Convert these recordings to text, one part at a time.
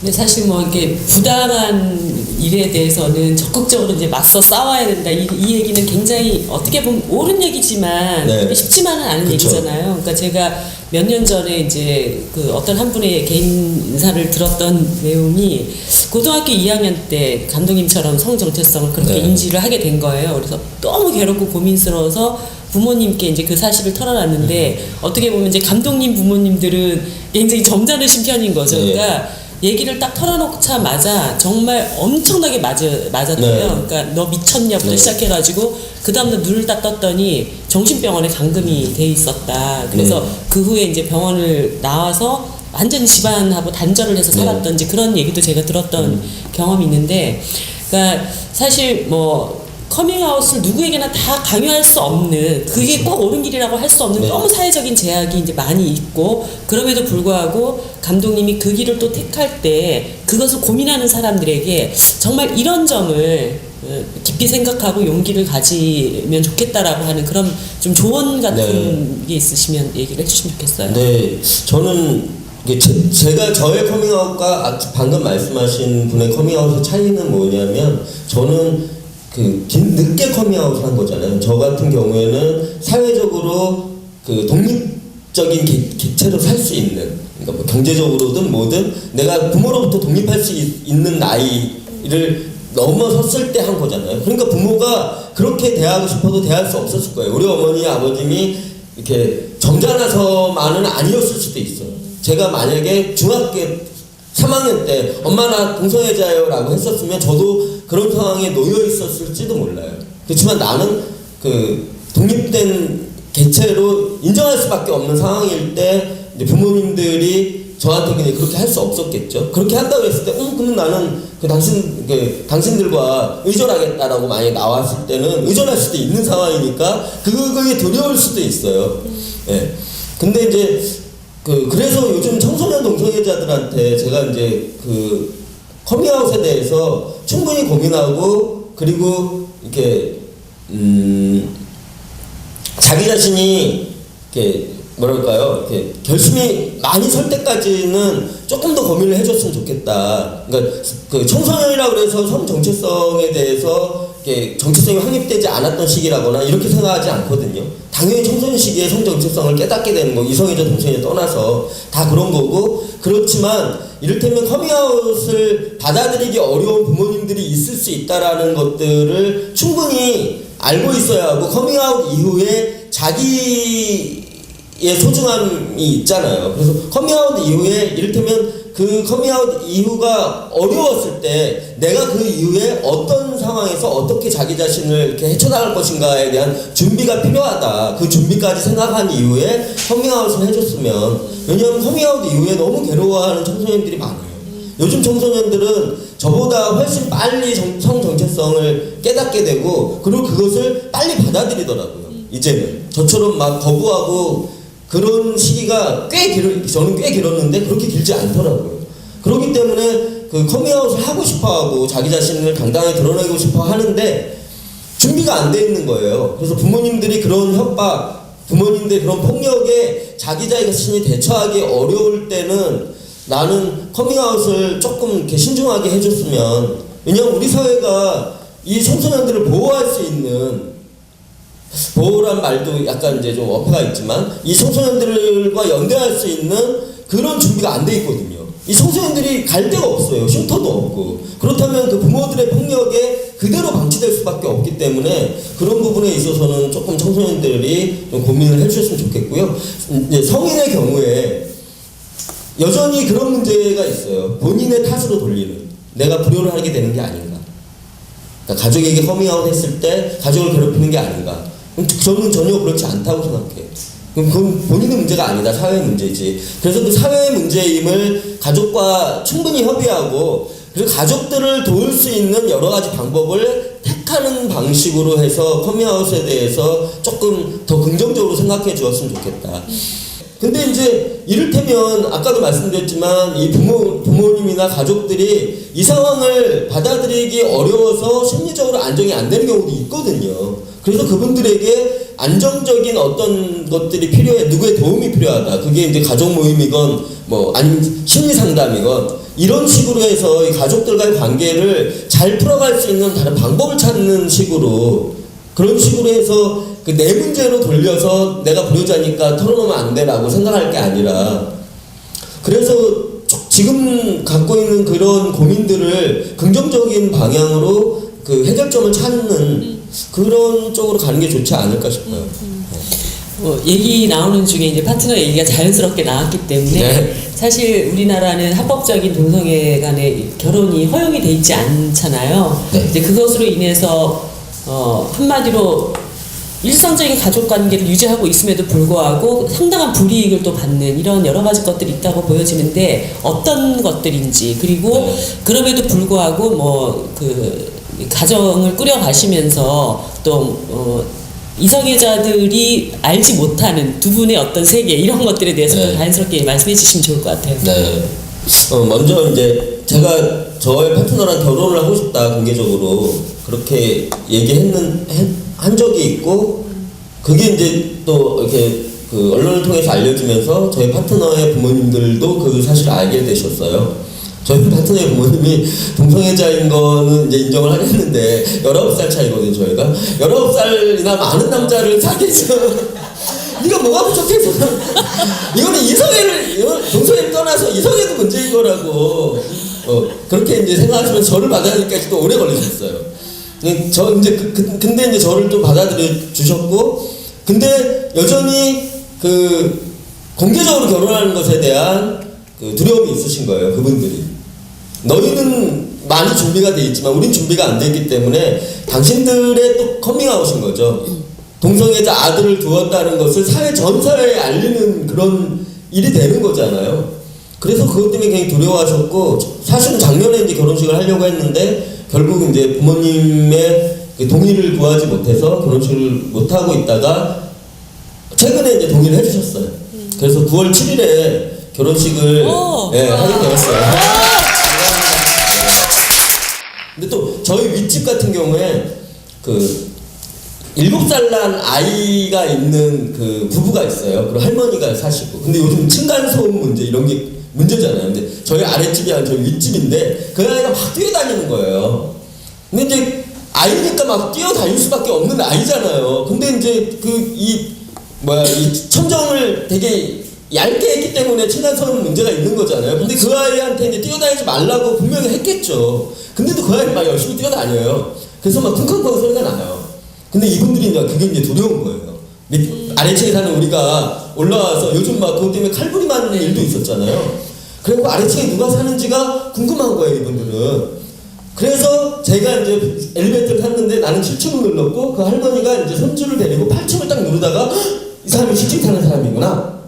근데 사실 뭐 이렇게 부당한 일에 대해서는 적극적으로 이제 맞서 싸워야 된다. 이 얘기는 굉장히 어떻게 보면 옳은 얘기지만 네. 쉽지만은 않은 그쵸. 얘기잖아요. 그러니까 제가 몇 년 전에 이제 그 어떤 한 분의 개인 인사를 들었던 내용이 고등학교 2학년 때 감독님처럼 성정체성을 그렇게 네. 인지를 하게 된 거예요. 그래서 너무 괴롭고 고민스러워서 부모님께 이제 그 사실을 털어놨는데 어떻게 보면 이제 감독님 부모님들은 굉장히 점잖으신 편인 거죠. 네. 그러니까 얘기를 딱 털어놓자마자 정말 엄청나게 맞았대요. 네. 그러니까 너 미쳤냐부터 네. 시작해가지고 그 다음날 눈을 딱 떴더니 정신병원에 감금이 돼 있었다. 그래서 네. 그 후에 이제 병원을 나와서 완전 집안하고 단절을 해서 네. 살았던지 그런 얘기도 제가 들었던 경험이 있는데, 그러니까 사실 뭐 커밍아웃을 누구에게나 다 강요할 수 없는, 그게 그렇죠. 꼭 옳은 길이라고 할 수 없는 네. 너무 사회적인 제약이 이제 많이 있고, 그럼에도 불구하고 감독님이 그 길을 또 택할 때 그것을 고민하는 사람들에게 정말 이런 점을 깊이 생각하고 용기를 가지면 좋겠다라고 하는 그런 좀 조언 같은 게 있으시면 얘기를 해주시면 좋겠어요. 네, 저는 이게 제가 저의 커밍아웃과 방금 말씀하신 분의 커밍아웃의 차이는 뭐냐면, 저는 그 늦게 커밍아웃을 한 거잖아요. 저 같은 경우에는 사회적으로 그 독립적인 객체로 살 수 있는, 그러니까 뭐 경제적으로든 뭐든 내가 부모로부터 독립할 수 있는 나이를 넘어섰을 때 한 거잖아요. 그러니까 부모가 그렇게 대하고 싶어도 대할 수 없었을 거예요. 우리 어머니 아버님이 이렇게 점잖아서만은 아니었을 수도 있어요. 제가 만약에 중학교 3학년 때 엄마 나 동성애자예요 라고 했었으면 저도 그런 상황에 놓여 있었을지도 몰라요. 그렇지만 나는 그 독립된 개체로 인정할 수밖에 없는 상황일 때 이제 부모님들이 저한테 그냥 그렇게 할 수 없었겠죠. 그렇게 한다고 했을 때 그러면 나는 당신들과 의존하겠다라고 만약에 나왔을 때는 의존할 수도 있는 상황이니까 그게 두려울 수도 있어요. 예. 근데 이제 그래서 요즘 청소년 동성애자들한테 제가 이제 그 커밍아웃에 대해서 충분히 고민하고, 그리고 이렇게 자기 자신이 이렇게 뭐랄까요, 이렇게 결심이 많이 설 때까지는 조금 더 고민을 해줬으면 좋겠다. 그러니까 그 청소년이라고 해서 성 정체성에 대해서 이렇게 정체성이 확립되지 않았던 시기라거나 이렇게 생각하지 않거든요. 당연히 청소년 시기에 성 정체성을 깨닫게 되는 거, 이성이든 동성이든 떠나서 다 그런 거고, 그렇지만 이를테면 커밍아웃을 받아들이기 어려운 부모님들이 있을 수 있다라는 것들을 충분히 알고 있어야 하고, 커밍아웃 이후에 자기의 소중함이 있잖아요. 그래서 커밍아웃 이후에 이를테면 그 커밍아웃 이후가 어려웠을 때 내가 그 이후에 어떤 상황에서 어떻게 자기 자신을 이렇게 헤쳐나갈 것인가에 대한 준비가 필요하다. 그 준비까지 생각한 이후에 커밍아웃을 해줬으면, 왜냐하면 커밍아웃 이후에 너무 괴로워하는 청소년들이 많아요. 요즘 청소년들은 저보다 훨씬 빨리 성 정체성을 깨닫게 되고, 그리고 그것을 빨리 받아들이더라고요. 이제는 저처럼 막 거부하고 그런 시기가 저는 꽤 길었는데 그렇게 길지 않더라고요. 그렇기 때문에 그 커밍아웃을 하고 싶어하고 자기 자신을 당당히 드러내고 싶어 하는데 준비가 안 돼 있는 거예요. 그래서 부모님들이 그런 협박, 부모님들의 그런 폭력에 자기 자신이 대처하기 어려울 때는 나는 커밍아웃을 조금 이렇게 신중하게 해줬으면, 왜냐면 우리 사회가 이 청소년들을 보호할 수 있는, 보호란 말도 약간 이제 좀 어폐가 있지만 이 청소년들과 연대할 수 있는 그런 준비가 안 돼 있거든요. 이 청소년들이 갈 데가 없어요. 쉼터도 없고. 그렇다면 그 부모들의 폭력에 그대로 방치될 수밖에 없기 때문에 그런 부분에 있어서는 조금 청소년들이 좀 고민을 해주셨으면 좋겠고요. 이제 성인의 경우에 여전히 그런 문제가 있어요. 본인의 탓으로 돌리는, 내가 불효를 하게 되는 게 아닌가. 그러니까 가족에게 커밍아웃 했을 때 가족을 괴롭히는 게 아닌가. 저는 전혀 그렇지 않다고 생각해요. 그건 본인의 문제가 아니다. 사회의 문제지. 그래서 그 사회의 문제임을 가족과 충분히 협의하고, 그리고 가족들을 도울 수 있는 여러 가지 방법을 택하는 방식으로 해서 커밍아웃에 대해서 조금 더 긍정적으로 생각해 주었으면 좋겠다. 근데 이제 이를테면 아까도 말씀드렸지만 이 부모님이나 가족들이 이 상황을 받아들이기 어려워서 심리적으로 안정이 안 되는 경우도 있거든요. 그래서 그분들에게 안정적인 어떤 것들이 필요해, 누구의 도움이 필요하다. 그게 이제 가족 모임이건 뭐 아니면 심리 상담이건 이런 식으로 해서 이 가족들과의 관계를 잘 풀어갈 수 있는 다른 방법을 찾는 식으로 그런 식으로 해서 그 내 문제로 돌려서 내가 불효자니까 털어놓으면 안 돼라고 생각할 게 아니라 그래서 지금 갖고 있는 그런 고민들을 긍정적인 방향으로 그 해결점을 찾는 그런 쪽으로 가는 게 좋지 않을까 싶어요. 얘기 나오는 중에 이제 파트너 얘기가 자연스럽게 나왔기 때문에 네. 사실 우리나라는 합법적인 동성애 간의 결혼이 허용이 돼 있지 않잖아요. 네. 이제 그것으로 인해서 한마디로 일상적인 가족 관계를 유지하고 있음에도 불구하고 상당한 불이익을 또 받는 이런 여러 가지 것들이 있다고 보여지는데 어떤 것들인지 그리고 네. 그럼에도 불구하고 뭐 그 가정을 꾸려가시면서 또 이성애자들이 알지 못하는 두 분의 어떤 세계 이런 것들에 대해서 네. 자연스럽게 말씀해 주시면 좋을 것 같아요. 네. 먼저 이제 제가 저의 파트너랑 결혼을 하고 싶다 공개적으로 그렇게 한 적이 있고 그게 이제 또 이렇게 그 언론을 통해서 알려지면서 저희 파트너의 부모님들도 그 사실을 알게 되셨어요. 저희 파트너의 부모님이 동성애자인 거는 이제 인정을 하겠는데 19살 차이거든요 저희가. 19살이나 많은 남자를 사귀어서 네가 뭐가 부족해서 이거는 동성애를 떠나서 이성애도 문제인 거라고 그렇게 이제 생각하시면 저를 받아들이기까지 또 오래 걸리셨어요. 근데 이제 저를 또 받아들여 주셨고 근데 여전히 그 공개적으로 결혼하는 것에 대한 그 두려움이 있으신 거예요 그분들이. 너희는 많이 준비가 돼 있지만 우린 준비가 안 돼 있기 때문에 당신들의 또 커밍아웃인 거죠. 동성애자 아들을 두었다는 것을 사회 전사에 알리는 그런 일이 되는 거잖아요. 그래서 그것 때문에 굉장히 두려워하셨고 사실은 작년에 이제 결혼식을 하려고 했는데 결국 이제 부모님의 그 동의를 구하지 못해서 결혼식을 못 하고 있다가 최근에 이제 동의를 해주셨어요. 그래서 9월 7일에 결혼식을 하게 되었어요. 근데 또 저희 윗집 같은 경우에 그 7살 난 아이가 있는 그 부부가 있어요. 그리고 할머니가 사시고. 근데 요즘 층간소음 문제 이런 게 문제잖아요. 근데 저희 아랫집이 아니라 저희 윗집인데 그 아이가 막 뛰어다니는 거예요. 근데 이제 아이니까 막 뛰어다닐 수밖에 없는 아이잖아요. 근데 이제 이 천정을 되게 얇게 했기 때문에 층간소음 문제가 있는 거잖아요. 근데 그 아이한테 이제 뛰어다니지 말라고 분명히 했겠죠. 근데도 그 아이는 막 열심히 뛰어다녀요. 그래서 막 쿵쾅쿵쾅 소리가 나요. 근데 이분들이 이제 그게 이제 두려운 거예요. 아래층에 사는 우리가 올라와서 요즘 막 그것 때문에 칼부림 하는 일도 있었잖아요. 그리고 아래층에 누가 사는지가 궁금한 거예요, 이분들은. 그래서 제가 이제 엘리베이터를 탔는데 나는 7층을 눌렀고 그 할머니가 이제 손주를 데리고 8층을 딱 누르다가 이 사람이 실직 타는 사람이구나.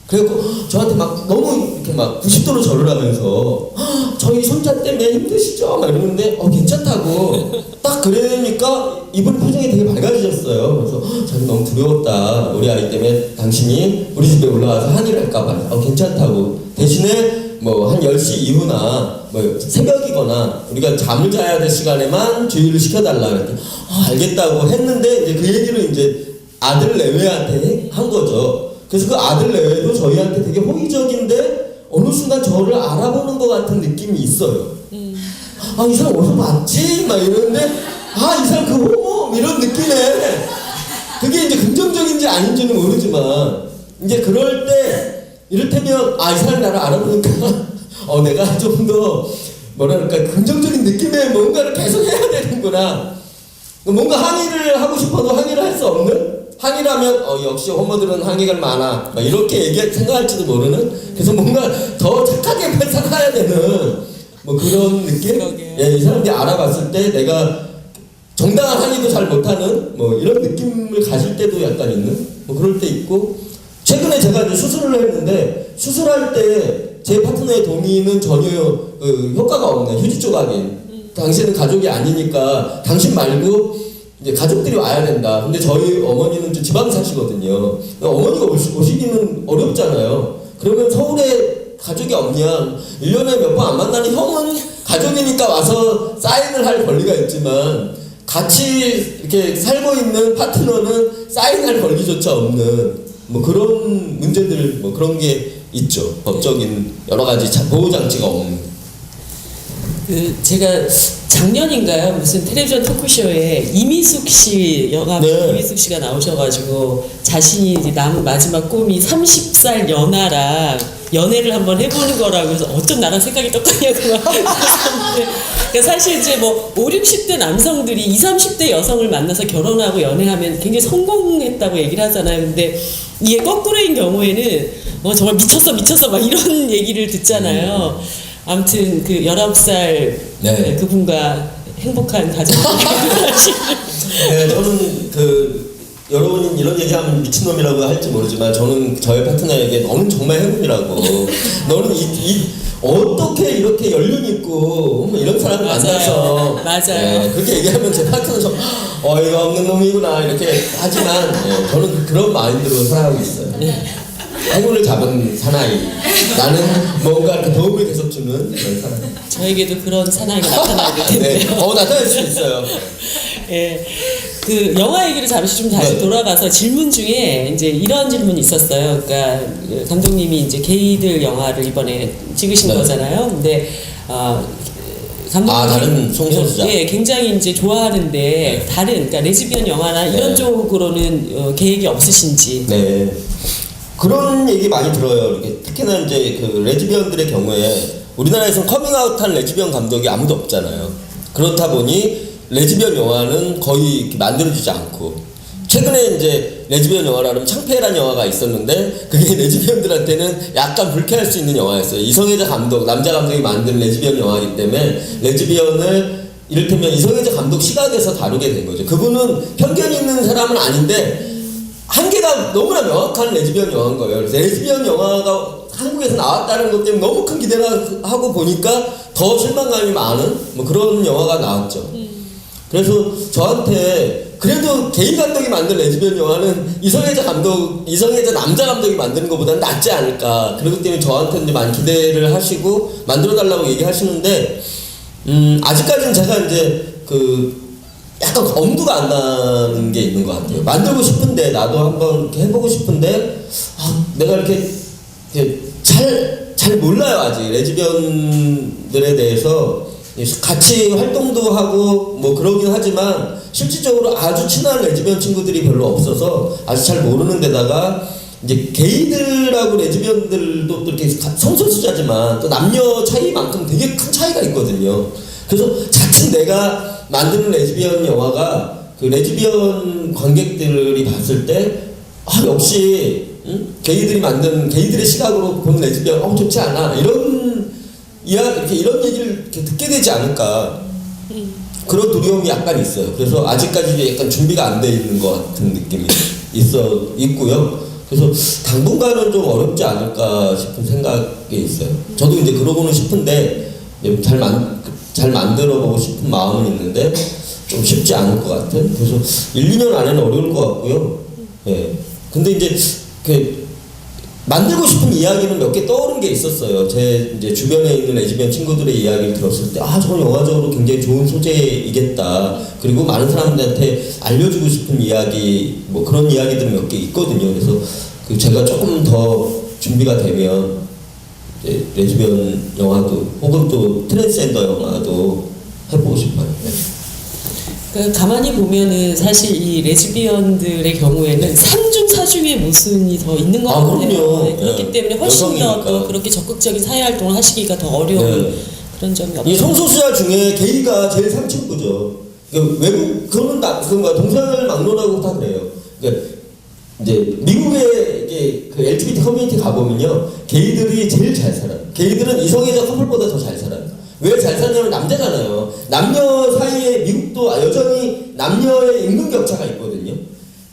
그래갖고 저한테 막 너무 이렇게 막 90도로 절을 하면서 저희 손자 때문에 힘드시죠? 막 이러는데 괜찮다고 딱 그러니까 이분 표정이 되게 밝아지셨어요. 그래서 저는 너무 두려웠다. 우리 아이 때문에 당신이 우리 집에 올라와서 항의를 할까봐 괜찮다고 대신에 뭐 한 10시 이후나 뭐 새벽이거나 우리가 잠을 자야 될 시간에만 주의를 시켜달라 그랬더니 알겠다고 했는데 이제 그 얘기를 이제 아들 내외한테 한 거죠. 그래서 그 아들 내외도 저희한테 되게 호의적인데 어느 순간 저를 알아보는 것 같은 느낌이 있어요. 이 사람 어디서 봤지? 막 이러는데 이 사람 그 호모? 이런 느낌에 그게 이제 긍정적인지 아닌지는 모르지만 이제 그럴 때 이를테면 이 사람이 나를 알아보니까 내가 좀 더 뭐랄까 긍정적인 느낌의 뭔가를 계속 해야 되는구나. 뭔가 항의를 하고 싶어도 항의를 할 수 없는? 항의라면 역시 호모들은 항의가 많아 막 이렇게 생각할지도 모르는 그래서 뭔가 더 착하게 살아야 되는 뭐 그런 느낌? 이 사람들이 알아봤을 때 내가 정당한 항의도 잘 못하는 뭐 이런 느낌을 가질 때도 약간 있는 뭐 그럴 때 있고 최근에 제가 이제 수술을 했는데 수술할 때 제 파트너의 동의는 전혀 효과가 없네. 휴지 조각이 당신은 가족이 아니니까 당신 말고 이제 가족들이 와야 된다. 근데 저희 어머니는 좀 지방 사시거든요. 어머니가 오시기는 어렵잖아요. 그러면 서울에 가족이 없냐? 1년에 몇 번 안 만나는 형은 가족이니까 와서 사인을 할 권리가 있지만 같이 이렇게 살고 있는 파트너는 사인할 권리조차 없는 뭐 그런 문제들 뭐 그런 게 있죠. 법적인 여러 가지 보호 장치가 없는. 제가 작년인가요? 무슨 텔레비전 토크쇼에 이미숙 씨, 영화 네. 이미숙 씨가 나오셔가지고 자신이 이제 남은 마지막 꿈이 30살 연하랑 연애를 한번 해보는 거라고 해서 어쩜 나랑 생각이 똑같냐고 막 그랬었는데, 그러니까 사실 이제 뭐 5, 60대 남성들이 20, 30대 여성을 만나서 결혼하고 연애하면 굉장히 성공했다고 얘기를 하잖아요. 근데 이게 거꾸로인 경우에는 정말 미쳤어 막 이런 얘기를 듣잖아요. 아무튼 그 19살 네. 그분과 행복한 가정. 네, 저는 여러분이 이런 얘기하면 미친놈이라고 할지 모르지만 저는 저의 파트너에게 너는 정말 행운이라고. 너는 어떻게 이렇게 연륜 있고 이런 사람을 맞아요. 만나서 맞아요. 그렇게 얘기하면 제 파트너 좀 어이가 없는 놈이구나 이렇게 하지만 저는 그런 마인드로 살아가고 있어요. 행운을 잡은 사나이. 나는 뭔가 이렇게 도움을 계속 주는 그런 사나이. 저에게도 그런 사나이가 나타나게 네, 됐네요. 나타날 수 있어요. 예. 그 영화 얘기를 잠시 좀 다시 네. 돌아가서 질문 중에 이제 이런 질문이 있었어요. 그러니까 감독님이 이제 게이들 영화를 이번에 찍으신 네. 거잖아요. 근데 감독님 다른 송선수자. 예, 굉장히 이제 좋아하는데 다른 그러니까 레즈비언 영화나 이런 네. 쪽으로는 계획이 없으신지. 네. 그런 얘기 많이 들어요. 이렇게 특히나 이제 그 레즈비언들의 경우에 우리나라에서는 커밍아웃한 레즈비언 감독이 아무도 없잖아요. 그렇다 보니 레즈비언 영화는 거의 이렇게 만들어지지 않고 최근에 이제 레즈비언 영화라는 창피해라는 영화가 있었는데 그게 레즈비언들한테는 약간 불쾌할 수 있는 영화였어요. 이성애자 감독, 남자 감독이 만든 레즈비언 영화이기 때문에 레즈비언을 이를테면 이성애자 감독 시각에서 다루게 된 거죠. 그분은 편견이 있는 사람은 아닌데 한계가 너무나 명확한 레즈비언 영화인 거예요. 그래서 레즈비언 영화가 한국에서 나왔다는 것 때문에 너무 큰 기대를 하고 보니까 더 실망감이 많은 뭐 그런 영화가 나왔죠. 그래서 저한테 그래도 게이 감독이 만든 레즈비언 영화는 이성애자 남자 감독이 만드는 것보다는 낫지 않을까. 그렇기 때문에 저한테 이제 많이 기대를 하시고 만들어달라고 얘기하시는데, 아직까지는 제가 이제 약간 엄두가 안 나는 게 있는 것 같아요. 만들고 싶은데, 나도 한번 이렇게 해보고 싶은데, 내가 이렇게 잘 몰라요, 아직. 레즈비언들에 대해서. 같이 활동도 하고 뭐 그러긴 하지만 실질적으로 아주 친한 레즈비언 친구들이 별로 없어서 아주 잘 모르는 데다가 이제 게이들하고 레즈비언들도 또 이렇게 성소수자지만 또 남녀 차이만큼 되게 큰 차이가 있거든요. 그래서 자칫 내가 만드는 레즈비언 영화가 그 레즈비언 관객들이 봤을 때 역시 게이들이 만든 게이들의 시각으로 본 레즈비언 좋지 않아 이런 얘기를 이렇게 듣게 되지 않을까 그런 두려움이 약간 있어요. 그래서 아직까지 약간 준비가 안 돼 있는 것 같은 느낌이 있고요. 그래서 당분간은 좀 어렵지 않을까 싶은 생각이 있어요. 저도 이제 그러고는 싶은데 잘 만들어 보고 싶은 마음은 있는데 좀 쉽지 않을 것 같은. 그래서 1, 2년 안에는 어려울 것 같고요. 예. 근데 이제 만들고 싶은 이야기는 몇 개 떠오른 게 있었어요. 제 이제 주변에 있는 레즈비언 친구들의 이야기를 들었을 때, 저건 영화적으로 굉장히 좋은 소재이겠다. 그리고 많은 사람들한테 알려주고 싶은 이야기, 뭐 그런 이야기들은 몇 개 있거든요. 그래서 제가 조금 더 준비가 되면 이제 레즈비언 영화도 혹은 또 트랜스젠더 영화도 해보고 싶어요. 네. 가만히 보면은 사실 이 레즈비언들의 경우에는 상중 사중의 모순이 더 있는 것 같아요. 그럼요. 그렇기 네. 때문에 훨씬 더 여성이니까. 또 그렇게 적극적인 사회 활동을 하시기가 더 어려운 네. 그런 점이 없죠. 이 성소수자 중에 게이가 제일 상층부죠. 외국 그거는 동성애를 막론하고 다 그래요. 그러니까 이제 미국의 이게 그 LGBT 커뮤니티 가보면요, 게이들이 제일 잘 살아요. 게이들은 이성애자 커플보다 더 잘 살아요. 왜 잘 사냐면 남자잖아요. 남녀 사이에 미국도 여전히 남녀의 임금 격차가 있거든요.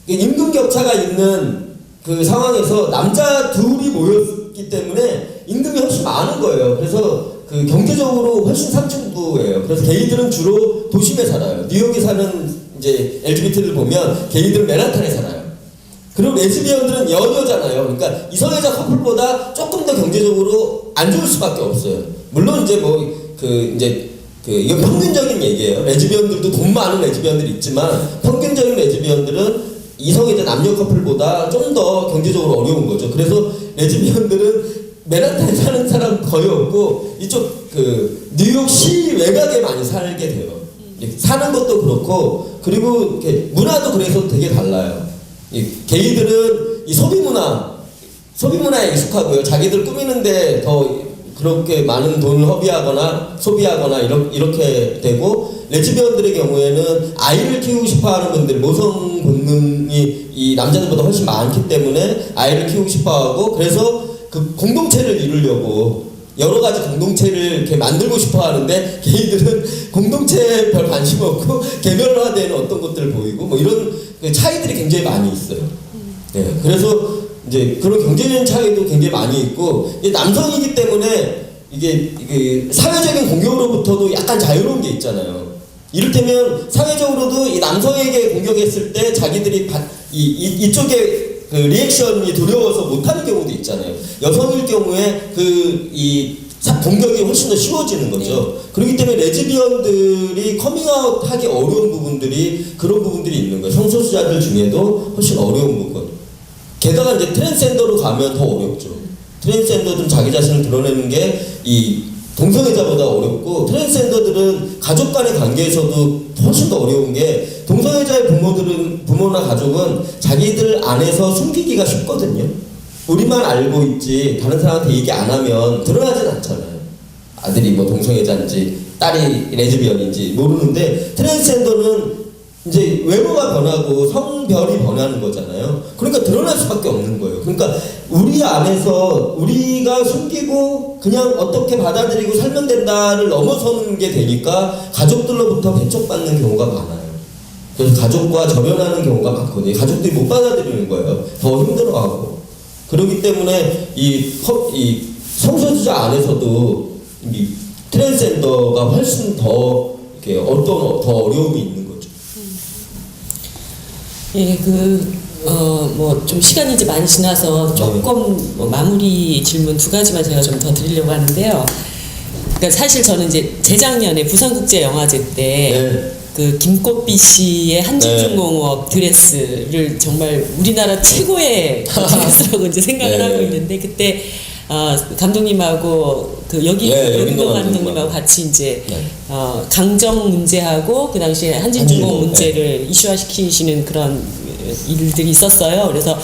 임금 격차가 있는 그 상황에서 남자 둘이 모였기 때문에 임금이 훨씬 많은 거예요. 그래서 그 경제적으로 훨씬 상층부예요. 그래서 게이들은 주로 도심에 살아요. 뉴욕에 사는 이제 LGBT를 보면 게이들은 맨하탄에 살아요. 그리고 레즈비언들은 연여잖아요. 그러니까 이성애자 커플보다 조금 더 경제적으로 안 좋을 수밖에 없어요. 물론 이제 이건 평균적인 얘기예요. 레즈비언들도 돈 많은 레즈비언들이 있지만 평균적인 레즈비언들은 이성애자 남녀 커플보다 좀 더 경제적으로 어려운 거죠. 그래서 레즈비언들은 맨하탄에 사는 사람 거의 없고 이쪽 그 뉴욕시 외곽에 많이 살게 돼요. 사는 것도 그렇고 그리고 이렇게 문화도 그래서 되게 달라요. 이 게이들은 이 소비문화에 익숙하고요. 자기들 꾸미는데 더 그렇게 많은 돈을 허비하거나 소비하거나 이렇게 되고, 레즈비언들의 경우에는 아이를 키우고 싶어하는 분들, 모성 본능이 이 남자들보다 훨씬 많기 때문에 아이를 키우고 싶어하고, 그래서 그 공동체를 이루려고 여러 가지 공동체를 이렇게 만들고 싶어 하는데, 게이들은 공동체에 별 관심 없고 개별화되는 어떤 것들을 보이고 뭐 이런 그 차이들이 굉장히 많이 있어요. 네, 그래서 이제 그런 경제적인 차이도 굉장히 많이 있고, 남성이기 때문에 이게 사회적인 공격으로부터도 약간 자유로운 게 있잖아요. 이를테면 사회적으로도 이 남성에게 공격했을 때 자기들이 이쪽에 그 리액션이 두려워서 못하는 경우도 있잖아요. 여성일 경우에 공격이 훨씬 더 쉬워지는 거죠. 그렇기 때문에 레즈비언들이 커밍아웃 하기 어려운 부분들이 그런 부분들이 있는 거예요. 성소수자들 중에도 훨씬 어려운 부분. 게다가 이제 트랜스젠더로 가면 더 어렵죠. 트랜스젠더들은 자기 자신을 드러내는 게 이 동성애자보다 어렵고, 트랜스젠더들은 가족 간의 관계에서도 훨씬 더 어려운 게, 동성애자의 부모나 가족은 자기들 안에서 숨기기가 쉽거든요. 우리만 알고 있지 다른 사람한테 얘기 안 하면 드러나진 않잖아요. 아들이 뭐 동성애자인지 딸이 레즈비언인지 모르는데, 트랜스젠더는 이제 외모가 변하고 성별이 변하는 거잖아요. 그러니까 드러날 수밖에 없는 거예요. 그러니까 우리 안에서 우리가 숨기고 그냥 어떻게 받아들이고 살면 된다를 넘어서는 게 되니까 가족들로부터 배척받는 경우가 많아요. 그래서 가족과 절연하는 경우가 많거든요. 가족들이 못 받아들이는 거예요. 더 힘들어하고. 그렇기 때문에 이 성소수자 안에서도 이 트랜스젠더가 훨씬 더 이렇게 더 어려움이 있는 거죠. 예, 뭐 좀 시간이 이제 많이 지나서 조금 뭐 마무리 질문 두 가지만 제가 좀 더 드리려고 하는데요. 그러니까 사실 저는 이제 재작년에 부산국제영화제 때 그 김꽃비 씨의 한진중공업 드레스를 정말 우리나라 최고의 드레스라고 이제 생각을 하고 있는데, 그때 감독님하고 여기동 감독님하고 같이 이제 강정 문제하고 그 당시에 한진중공업 문제를 이슈화시키시는 그런 일들이 있었어요. 그래서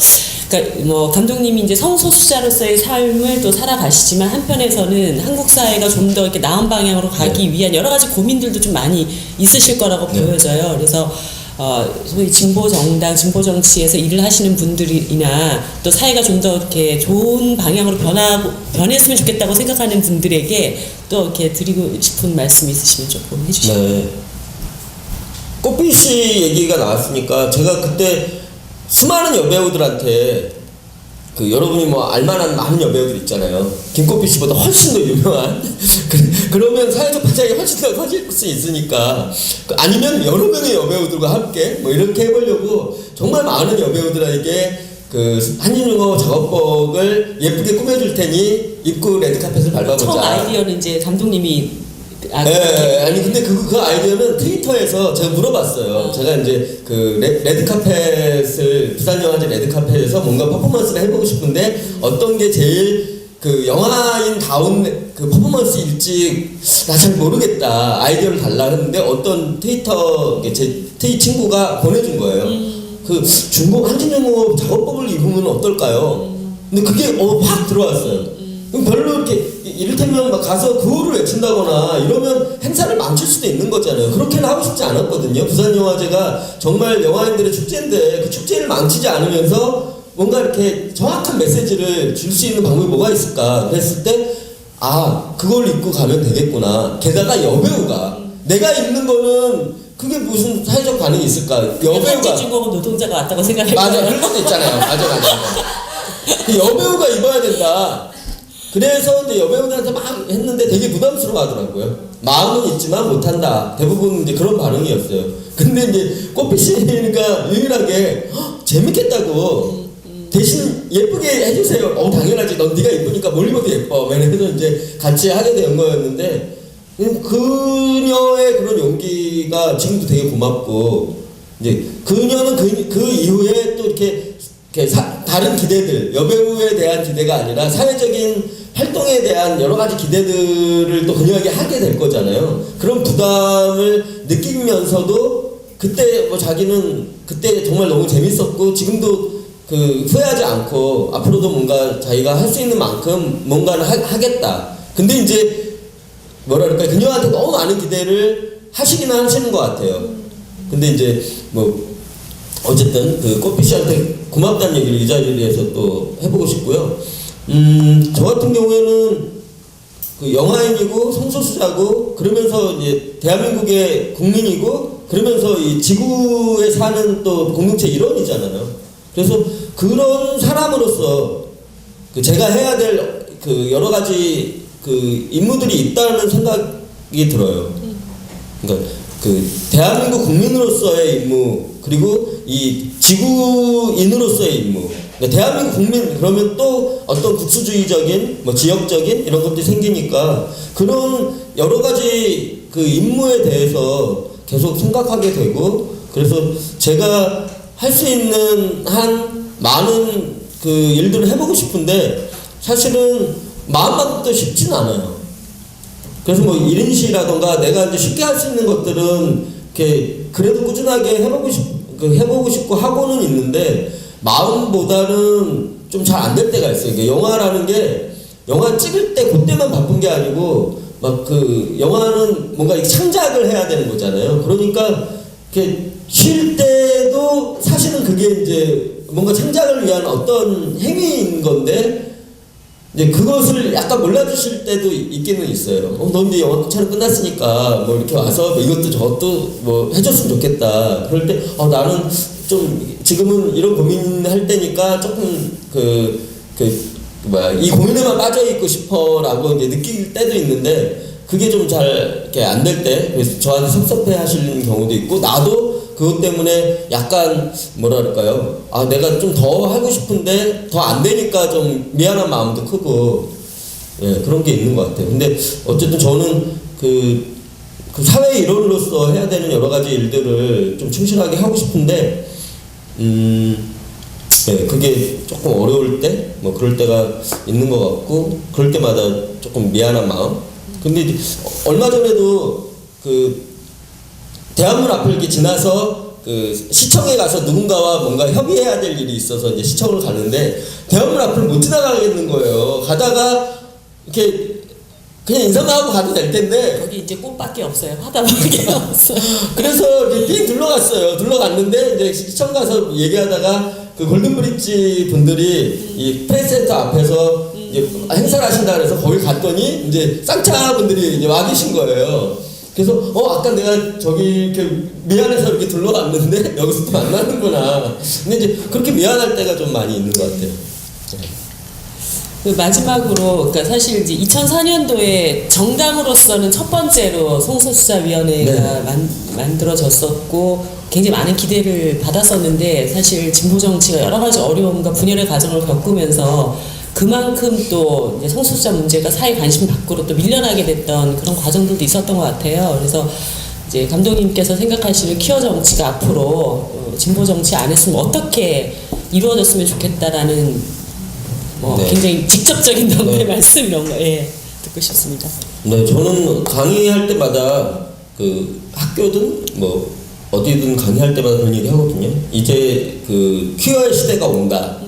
그러니까 뭐 감독님이 이제 성소수자로서의 삶을 또 살아가시지만, 한편에서는 한국 사회가 좀 더 이렇게 나은 방향으로 가기 위한 여러 가지 고민들도 좀 많이 있으실 거라고 보여져요. 그래서 소위 진보 정당, 진보 정치에서 일을 하시는 분들이나 또 사회가 좀 더 이렇게 좋은 방향으로 변했으면 좋겠다고 생각하는 분들에게 또 이렇게 드리고 싶은 말씀 있으시면 조금 해주시죠. 네. 꽃비 씨 얘기가 나왔으니까 제가 그때 수많은 여배우들한테 여러분이 뭐 알만한 많은 여배우들 있잖아요. 김꽃비 씨보다 훨씬 더 유명한 그러면 사회적 파장이 훨씬 더 커질 수 있으니까, 아니면 여러 명의 여배우들과 함께 뭐 이렇게 해보려고 정말 많은 여배우들에게 한진중공업 작업복을 예쁘게 꾸며줄 테니 입고 레드카펫을 밟아보자. 처음 아이디어는 이제 감독님이 아니 근데 그 아이디어는 트위터에서 제가 물어봤어요. 제가 이제 레드카펫을 부산영화제 레드카펫에서 뭔가 퍼포먼스를 해보고 싶은데 어떤 게 제일 영화인다운 퍼포먼스일지 나 잘 모르겠다, 아이디어를 달라 했는데, 어떤 제 트윗 친구가 보내준 거예요. 한진중공업 작업복을 입으면 어떨까요? 근데 그게 확 들어왔어요. 별로 이렇게 이를테면 막 가서 구호를 외친다거나 이러면 행사를 망칠 수도 있는 거잖아요. 그렇게는 하고 싶지 않았거든요. 부산영화제가 정말 영화인들의 축제인데 그 축제를 망치지 않으면서 뭔가 이렇게 정확한 메시지를 줄 수 있는 방법이 뭐가 있을까 그랬을 때, 그걸 입고 가면 되겠구나. 게다가 여배우가 내가 입는 거는 그게 무슨 사회적 반응이 있을까? 여배우가 한진중공업 노동자가 왔다고 생각할 거예요. 맞아, 그런 것도 있잖아요. 맞아. 여배우가 입어야 된다. 그래서 이제 여배우들한테 막 했는데 되게 부담스러워 하더라고요. 마음은 있지만 못한다. 대부분 이제 그런 반응이었어요. 근데 이제 꽃비 씨가 유일하게 재밌겠다고 대신 예쁘게 해주세요. 당연하지. 네가 예쁘니까 뭘 입어도 예뻐. 그래서 이제 같이 하게 된 거였는데, 그녀의 그런 용기가 지금도 되게 고맙고, 이제 그녀는 그 이후에 또 이렇게 다른 기대들, 여배우에 대한 기대가 아니라 사회적인 활동에 대한 여러 가지 기대들을 또 그녀에게 하게 될 거잖아요. 그런 부담을 느끼면서도 그때 뭐 자기는 그때 정말 너무 재밌었고 지금도 그 후회하지 않고 앞으로도 뭔가 자기가 할 수 있는 만큼 뭔가를 하겠다. 근데 이제 뭐랄까 그녀한테 너무 많은 기대를 하시기는 하시는 것 같아요. 근데 이제 뭐 어쨌든 그 꽃비 씨한테 고맙다는 얘기를 이 자리에서 또 해보고 싶고요. 저 같은 경우에는 그 영화인이고 성소수자고 그러면서 이제 대한민국의 국민이고 그러면서 이 지구에 사는 또 공동체 일원이잖아요. 그래서 그런 사람으로서 그 제가 해야 될 그 여러 가지 그 임무들이 있다는 생각이 들어요. 그러니까 그 대한민국 국민으로서의 임무 그리고 이 지구인으로서의 임무. 그러니까 대한민국 국민 그러면 또 어떤 국수주의적인 뭐 지역적인 이런 것들이 생기니까 그런 여러 가지 그 임무에 대해서 계속 생각하게 되고 그래서 제가 할 수 있는 한 많은 그 일들을 해보고 싶은데 사실은 마음만큼도 쉽진 않아요. 그래서 뭐 1인시라던가 내가 이제 쉽게 할 수 있는 것들은 이렇게 그래도 꾸준하게 해보고 싶고 하고는 있는데 마음보다는 좀 잘 안 될 때가 있어요. 그러니까 영화라는 게 영화 찍을 때 그때만 바쁜 게 아니고 막 그 영화는 뭔가 이렇게 창작을 해야 되는 거잖아요. 그러니까 이렇게 쉴 때도 사실은 그게 이제 뭔가 창작을 위한 어떤 행위인 건데 이제 그것을 약간 몰라주실 때도 있기는 있어요. 너 이제 영화 촬영 끝났으니까 뭐 이렇게 와서 뭐 이것도 저것도 뭐 해줬으면 좋겠다. 그럴 때 나는 좀 지금은 이런 고민할 때니까 조금 이 고민에만 빠져 있고 싶어라고 이제 느낄 때도 있는데 그게 좀 잘 이렇게 안 될 때 그래서 저한테 섭섭해 하시는 경우도 있고 나도 그것 때문에 약간 뭐랄까요 내가 좀 더 하고 싶은데 더 안 되니까 좀 미안한 마음도 크고 예 그런 게 있는 것 같아요. 근데 어쨌든 저는 그 사회 일원으로서 해야 되는 여러 가지 일들을 좀 충실하게 하고 싶은데 네, 그게 조금 어려울 때 뭐 그럴 때가 있는 것 같고 그럴 때마다 조금 미안한 마음. 근데 이제 얼마 전에도 그 대한문 앞을 이렇게 지나서 그 시청에 가서 누군가와 뭔가 협의해야 될 일이 있어서 이제 시청을 갔는데 대한문 앞을 못 지나가겠는 거예요. 가다가 이렇게 그냥 인사만 하고 가도 될 텐데 여기 이제 꽃밖에 없어요. 화단밖에 없어요. 그래서 이렇게 둘러갔어요. 둘러갔는데 이제 시청 가서 얘기하다가 그 골든브릿지 분들이 이 프레스센터 앞에서 이제 행사를 하신다 그래서 거기 갔더니 이제 쌍차 분들이 이제 와 계신 거예요. 그래서 아까 내가 저기 이렇게 미안해서 이렇게 둘러갔는데 여기서 또 만나는구나. 근데 이제 그렇게 미안할 때가 좀 많이 있는 것 같아요. 그 마지막으로 그러니까 사실 이제 2004년도에 정당으로서는 첫 번째로 성소수자위원회가 네. 만들어졌었고 굉장히 많은 기대를 받았었는데 사실 진보 정치가 여러 가지 어려움과 분열의 과정을 겪으면서 그만큼 또 이제 성소수자 문제가 사회 관심 밖으로 또 밀려나게 됐던 그런 과정들도 있었던 것 같아요. 그래서 이제 감독님께서 생각하시는 퀴어 정치가 앞으로 진보 정치 안 했으면 어떻게 이루어졌으면 좋겠다라는 네. 굉장히 직접적인 네. 말씀 이런 거 듣고 싶습니다. 네, 저는 강의할 때마다 그 학교든 뭐 어디든 강의할 때마다 그런 얘기 하거든요. 이제 그 퀴어의 시대가 온다.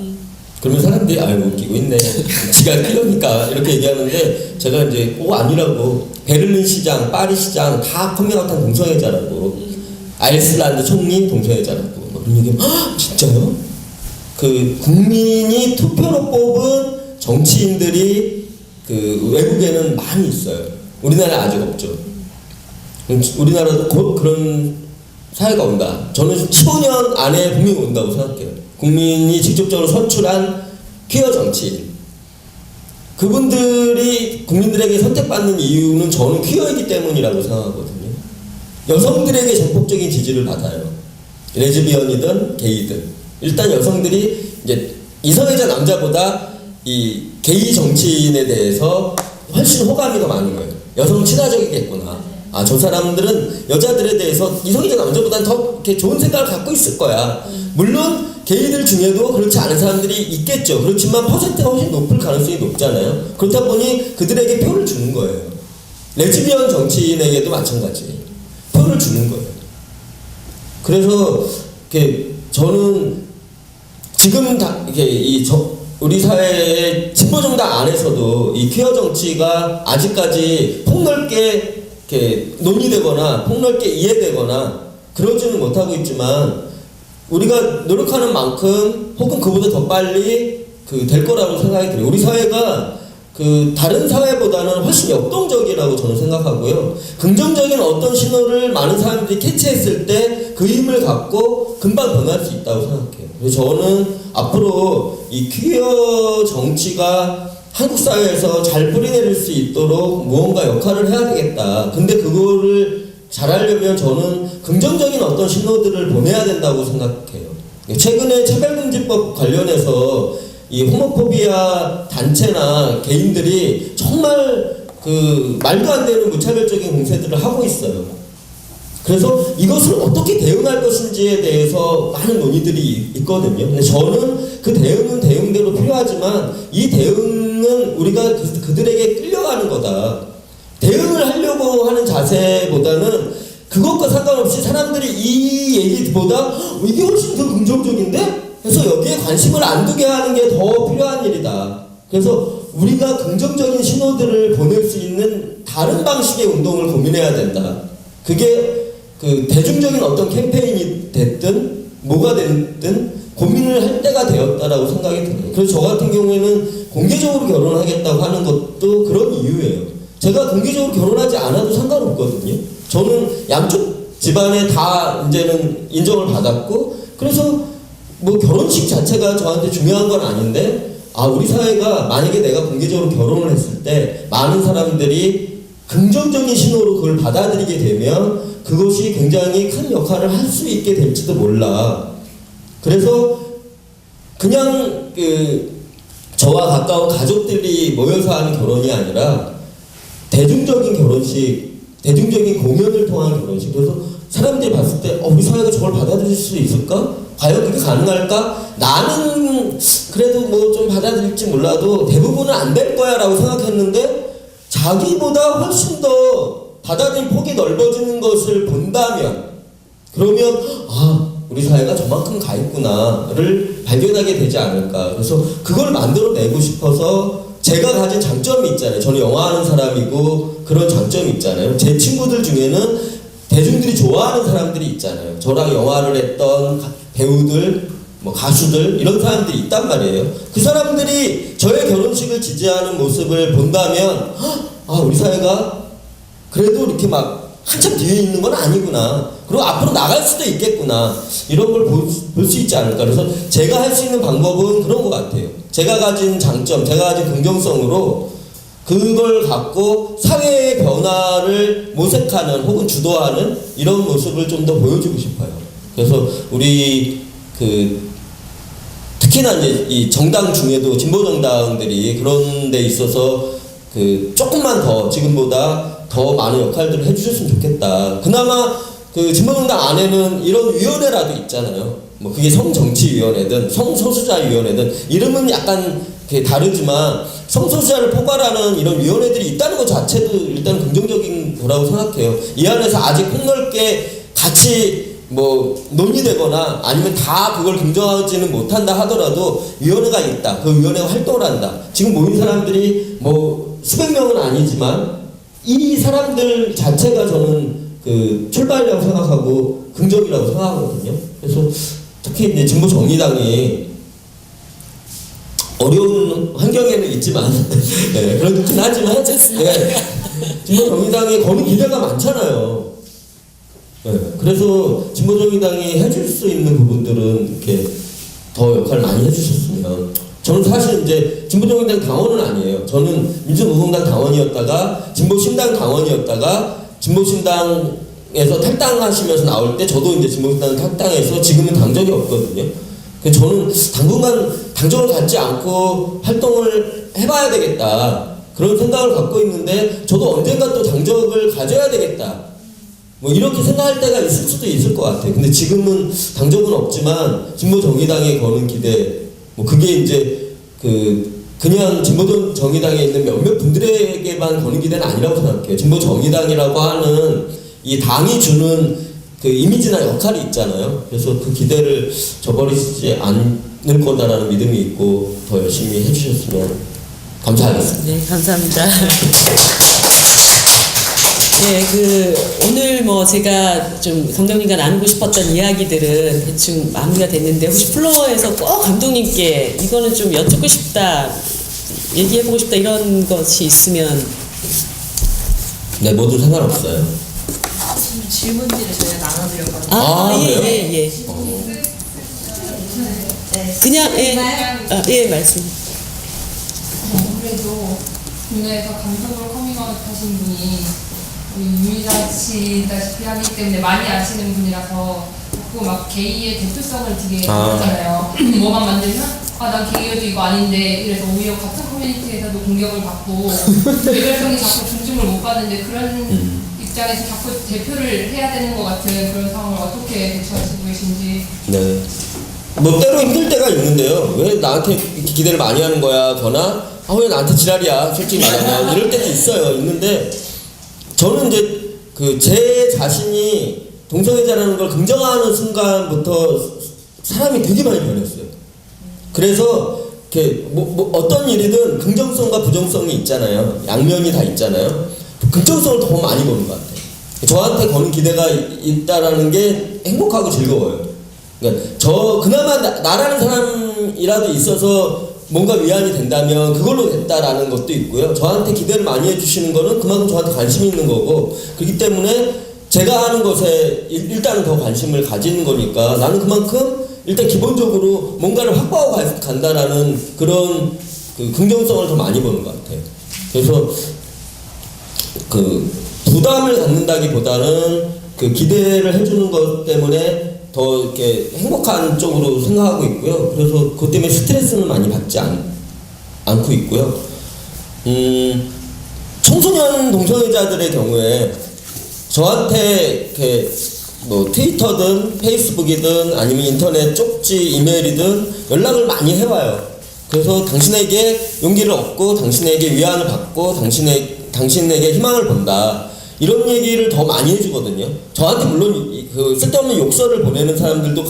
그러면 사람들이 웃기고 있네. 지가 퀴어니까 이렇게 얘기하는데 제가 이제 아니라고 베를린 시장, 파리 시장 다 컴밍아웃한 동성애자라고 아이슬란드 총리 동성애자라고 그런 얘기. 진짜요? 그 국민이 투표로 뽑은 정치인들이 그 외국에는 많이 있어요. 우리나라에 아직 없죠. 우리나라도 곧 그런 사회가 온다. 저는 15년 안에 분명히 온다고 생각해요. 국민이 직접적으로 선출한 퀴어 정치인. 그분들이 국민들에게 선택받는 이유는 저는 퀴어이기 때문이라고 생각하거든요. 여성들에게 전폭적인 지지를 받아요. 레즈비언이든 게이든. 일단 여성들이 이제 이성애자 남자보다 이 게이 정치인에 대해서 훨씬 호감이 더 많은 거예요. 여성 친화적이겠구나. 저 사람들은 여자들에 대해서 이성애자 남자보다는 더 이렇게 좋은 생각을 갖고 있을 거야. 물론 게이들 중에도 그렇지 않은 사람들이 있겠죠. 그렇지만 퍼센트가 훨씬 높을 가능성이 높잖아요. 그렇다 보니 그들에게 표를 주는 거예요. 레즈비언 정치인에게도 마찬가지. 표를 주는 거예요. 그래서 저는 지금 우리 사회의 진보 정당 안에서도 이 퀴어 정치가 아직까지 폭넓게 논의되거나 폭넓게 이해되거나 그러지는 못하고 있지만 우리가 노력하는 만큼 혹은 그보다 더 빨리 될 거라고 생각이 들어요. 우리 사회가 다른 사회보다는 훨씬 역동적이라고 저는 생각하고요. 긍정적인 어떤 신호를 많은 사람들이 캐치했을 때 그 힘을 갖고 금방 변할 수 있다고 생각해요. 그래서 저는 앞으로 이 퀴어 정치가 한국 사회에서 잘 뿌리내릴 수 있도록 무언가 역할을 해야 되겠다. 근데 그거를 잘하려면 저는 긍정적인 어떤 신호들을 보내야 된다고 생각해요. 최근에 차별금지법 관련해서 이 호모포비아 단체나 개인들이 정말 말도 안 되는 무차별적인 공세들을 하고 있어요. 그래서 이것을 어떻게 대응할 것인지에 대해서 많은 논의들이 있거든요. 근데 저는 그 대응은 대응대로 필요하지만 이 대응은 우리가 그들에게 끌려가는 거다. 대응을 하려고 하는 자세보다는 그것과 상관없이 사람들이 이 얘기보다 이게 훨씬 더 긍정적인데? 그래서 여기에 관심을 안 두게 하는 게 더 필요한 일이다. 그래서 우리가 긍정적인 신호들을 보낼 수 있는 다른 방식의 운동을 고민해야 된다. 그게 대중적인 어떤 캠페인이 됐든 뭐가 됐든 고민을 할 때가 되었다라고 생각이 들어요. 그래서 저 같은 경우에는 공개적으로 결혼하겠다고 하는 것도 그런 이유예요. 제가 공개적으로 결혼하지 않아도 상관없거든요. 저는 양쪽 집안에 다 이제는 인정을 받았고, 그래서 뭐 결혼식 자체가 저한테 중요한 건 아닌데, 우리 사회가 만약에 내가 공개적으로 결혼을 했을 때 많은 사람들이 긍정적인 신호로 그걸 받아들이게 되면 그것이 굉장히 큰 역할을 할 수 있게 될지도 몰라. 그래서 그냥 저와 가까운 가족들이 모여서 하는 결혼이 아니라 대중적인 결혼식, 대중적인 공연을 통한 결혼식. 그래서 사람들이 봤을 때 우리 사회가 저걸 받아들일 수 있을까? 과연 그게 가능할까? 나는 그래도 뭐 좀 받아들일지 몰라도 대부분은 안 될 거야 라고 생각했는데 자기보다 훨씬 더 받아들인 폭이 넓어지는 것을 본다면, 그러면 우리 사회가 저만큼 가 있구나를 발견하게 되지 않을까. 그래서 그걸 만들어내고 싶어서 제가 가진 장점이 있잖아요. 저는 영화하는 사람이고 그런 장점이 있잖아요. 제 친구들 중에는 대중들이 좋아하는 사람들이 있잖아요. 저랑 영화를 했던 배우들, 뭐 가수들, 이런 사람들이 있단 말이에요. 그 사람들이 저의 결혼식을 지지하는 모습을 본다면 우리 사회가 그래도 이렇게 막 한참 뒤에 있는 건 아니구나. 그리고 앞으로 나갈 수도 있겠구나. 이런 걸 볼 수 있지 않을까. 그래서 제가 할 수 있는 방법은 그런 것 같아요. 제가 가진 장점, 제가 가진 긍정성으로 그걸 갖고 사회의 변화를 모색하는 혹은 주도하는 이런 모습을 좀 더 보여주고 싶어요. 그래서 우리 특히나 이제 이 정당 중에도 진보 정당들이 그런 데 있어서 조금만 더 지금보다 더 많은 역할들을 해주셨으면 좋겠다. 그나마 진보 정당 안에는 이런 위원회라도 있잖아요. 뭐 그게 성정치위원회든 성소수자위원회든 이름은 약간 다르지만 성소수자를 포괄하는 이런 위원회들이 있다는 것 자체도 일단 긍정적인 거라고 생각해요. 이 안에서 아직 폭넓게 같이 뭐 논의되거나 아니면 다 그걸 긍정하지는 못한다 하더라도 위원회가 있다. 그 위원회가 활동을 한다. 지금 모인 사람들이 뭐 수백 명은 아니지만 이 사람들 자체가 저는 출발이라고 생각하고 긍정이라고 생각하거든요. 그래서 특히 이제 진보 정의당이 어려운 환경에는 있지만 네, 그렇긴 하지만 네, 진보 정의당에 거는 기대가 많잖아요. 네, 그래서 진보 정의당이 해줄 수 있는 부분들은 이렇게 더 역할을 많이 해주셨으면. 저는 사실 이제 진보 정의당 당원은 아니에요. 저는 민주노동당 당원이었다가 진보신당 당원이었다가 진보신당에서 탈당하시면서 나올 때 저도 이제 진보신당 탈당해서 지금은 당적이 없거든요. 그래서 저는 당분간 당적을 갖지 않고 활동을 해봐야 되겠다. 그런 생각을 갖고 있는데 저도 언젠가 또 당적을 가져야 되겠다. 뭐 이렇게 생각할 때가 있을 수도 있을 것 같아요. 근데 지금은 당적은 없지만 진보정의당에 거는 기대, 뭐 그게 이제 그냥 진보정의당에 있는 몇몇 분들에게만 거는 기대는 아니라고 생각해요. 진보정의당이라고 하는 이 당이 주는 그 이미지나 역할이 있잖아요. 그래서 그 기대를 저버리지 않을 거다라는 믿음이 있고 더 열심히 해주셨으면 감사하겠습니다. 네, 감사합니다. 네, 오늘 뭐 제가 좀 감독님과 나누고 싶었던 이야기들은 대충 마무리가 됐는데, 혹시 플로어에서 꼭 감독님께 이거는 좀 여쭙고 싶다, 얘기해보고 싶다, 이런 것이 있으면. 네, 뭐든 상관없어요. 질문지를 저희가 나눠드렸거든요. 예. 그냥, 예, 말씀. 아무래도 국내에서 감독으로 커밍아웃 하신 분이 우리 유미자 씨다시피 하기 때문에 많이 아시는 분이라서 자꾸 막 게이의 대표성을 되게 하잖아요. 뭐만 만들면 난 게이여도 이거 아닌데, 이래서 오히려 같은 커뮤니티에서도 공격을 받고 개별성이 자꾸 존중을 못 받는데, 그런 입장에서 자꾸 대표를 해야 되는 것 같은 그런 상황을 어떻게 대처하시고 계신지. 네. 뭐 때로 힘들 때가 있는데요. 왜 나한테 이렇게 기대를 많이 하는 거야? 거나 왜 나한테 지랄이야? 솔직히 말하면 이럴 때도 있어요. 있는데 저는 이제 제 자신이 동성애자라는 걸 긍정하는 순간부터 사람이 되게 많이 변했어요. 그래서 이렇게 어떤 일이든 긍정성과 부정성이 있잖아요. 양면이 다 있잖아요. 긍정성을 더 많이 보는 것 같아요. 저한테 거는 기대가 있다라는 게 행복하고 즐거워요. 그러니까 그나마 나라는 사람이라도 있어서 뭔가 위안이 된다면 그걸로 됐다라는 것도 있고요. 저한테 기대를 많이 해주시는 거는 그만큼 저한테 관심이 있는 거고, 그렇기 때문에 제가 하는 것에 일단은 더 관심을 가지는 거니까 나는 그만큼 일단 기본적으로 뭔가를 확보하고 간다라는 그런 긍정성을 더 많이 보는 것 같아요. 그래서 부담을 갖는다기보다는 기대를 해주는 것 때문에 더 이렇게 행복한 쪽으로 생각하고 있고요. 그래서 그것 때문에 스트레스는 많이 받지 않고 있고요. 청소년 동성애자들의 경우에 저한테 이렇게 뭐 트위터든 페이스북이든 아니면 인터넷 쪽지, 이메일이든 연락을 많이 해와요. 그래서 당신에게 용기를 얻고 당신에게 위안을 받고 당신에게 희망을 본다, 이런 얘기를 더 많이 해주거든요. 저한테 물론 쓸데없는 욕설을 보내는 사람들도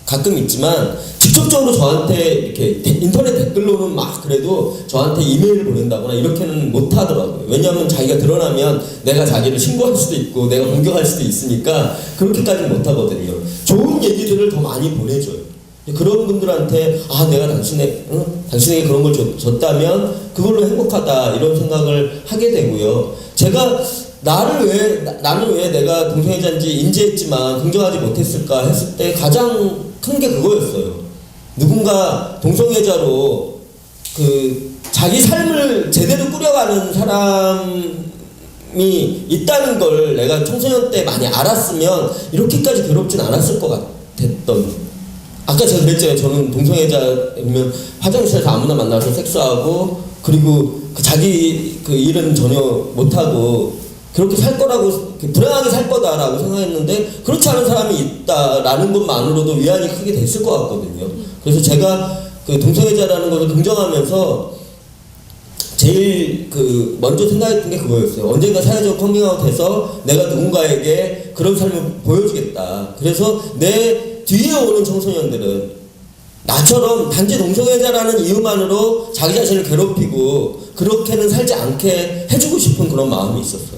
가끔 있지만, 직접적으로 저한테 이렇게 인터넷 댓글로는 막 그래도 저한테 이메일을 보낸다거나 이렇게는 못 하더라고요. 왜냐하면 자기가 드러나면 내가 자기를 신고할 수도 있고 내가 공격할 수도 있으니까 그렇게까지는 못 하거든요. 좋은 얘기들을 더 많이 보내줘요. 그런 분들한테 내가 당신에게 그런 걸 줬다면 그걸로 행복하다, 이런 생각을 하게 되고요. 제가 나는 왜 내가 동성애자인지 인지했지만 긍정하지 못했을까 했을 때 가장 큰 게 그거였어요. 누군가 동성애자로 자기 삶을 제대로 꾸려가는 사람이 있다는 걸 내가 청소년 때 많이 알았으면 이렇게까지 괴롭진 않았을 것 같았던. 아까 제가 그랬잖아요. 저는 동성애자면 화장실에서 아무나 만나서 섹스하고, 그리고 자기 일은 전혀 못하고 그렇게 살 거라고, 불행하게 살 거다라고 생각했는데, 그렇지 않은 사람이 있다라는 것만으로도 위안이 크게 됐을 것 같거든요. 그래서 제가 동성애자라는 것을 긍정하면서 제일 먼저 생각했던 게 그거였어요. 언젠가 사회적 커밍아웃해서 내가 누군가에게 그런 삶을 보여주겠다. 그래서 내 뒤에 오는 청소년들은 나처럼 단지 동성애자라는 이유만으로 자기 자신을 괴롭히고 그렇게는 살지 않게 해주고 싶은 그런 마음이 있었어요.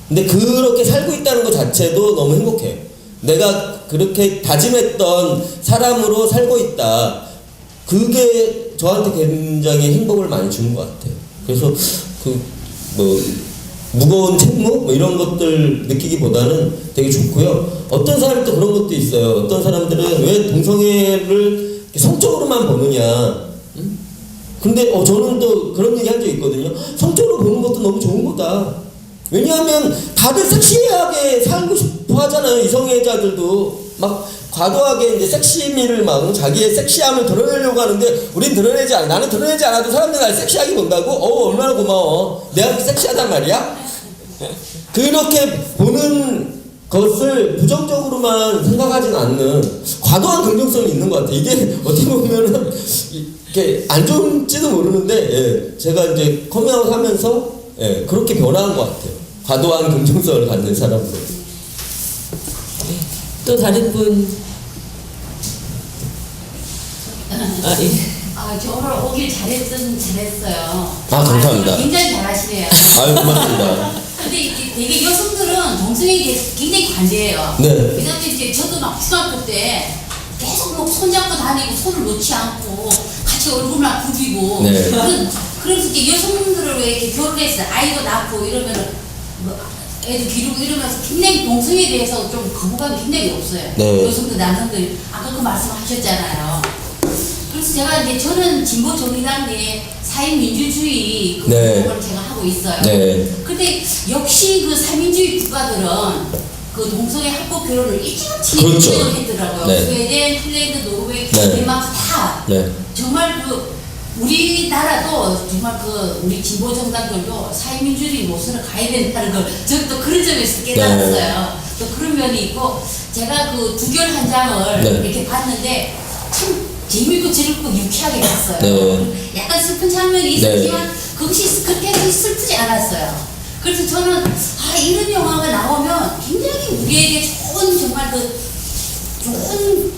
근데 그렇게 살고 있다는 것 자체도 너무 행복해요. 내가 그렇게 다짐했던 사람으로 살고 있다. 그게 저한테 굉장히 행복을 많이 주는 것 같아요. 그래서 무거운 책무? 이런 것들 느끼기보다는 되게 좋고요. 어떤 사람이 또 그런 것도 있어요. 어떤 사람들은 왜 동성애를 성적으로만 보느냐. 근데 저는 또 그런 얘기 한 적 있거든요. 성적으로 보는 것도 너무 좋은 거다. 왜냐하면 다들 섹시하게 살고 싶어 하잖아요. 이성애자들도 막 과도하게 이제 섹시미를 막 자기의 섹시함을 드러내려고 하는데, 우린 드러내지 않아. 나는 드러내지 않아도 사람들이 날 섹시하게 본다고? 얼마나 고마워. 내가 그렇게 섹시하단 말이야? 그렇게 보는 그것을 부정적으로만 생각하진 않는 과도한 긍정성이 있는 것 같아요. 이게 어떻게 보면은 이게 안 좋을지도 모르는데 예, 제가 이제 커밍아웃 하면서 예, 그렇게 변화한 것 같아요. 과도한 긍정성을 갖는 사람으로. 또 다른 분. 예. 저 오늘 오길 잘했어요. 감사합니다. 굉장히 잘하시네요. 아유, 고맙습니다. 근데 이게 되게 여성들은 동성애에 대해서 굉장히 관대해요. 네. 왜냐면 이제 저도 막 중학교 때 계속 뭐 손잡고 다니고 손을 놓지 않고 같이 얼굴만 부비고 네. 그래서 이제 여성들을 왜 이렇게 결혼해서 아이도 낳고 이러면은 뭐 애도 기르고 이러면서 굉장히 동성애에 대해서 좀 거부감이 굉장히 없어요. 네. 여성들 남성들 아까 그 말씀하셨잖아요. 그래서 제가 이제 저는 진보 정의당 내 사회민주주의 그 네. 운동을 제가 하고 있어요. 네. 근데 역시 그 사민주의 국가들은 그 동성애 합법 결혼을 일찌감치 그렇죠. 인정을 했더라고요. 네. 스웨덴, 핀란드, 노르웨이, 네. 덴마크 다 네. 정말 그 우리나라도 정말 그 우리 진보 정당들도 사회민주주의 노선을 가야 된다는 걸 저는 또 그런 점에서 깨달았어요. 네. 또 그런 면이 있고 제가 그 두결 한 장을 네. 이렇게 봤는데 참 재미있고 즐겁고 유쾌하게 봤어요. 네. 약간 슬픈 장면이 있었지만 그것이 그렇게 슬프지 않았어요. 그래서 저는 이런 영화가 나오면 굉장히 우리에게 좋은 정말 그 좋은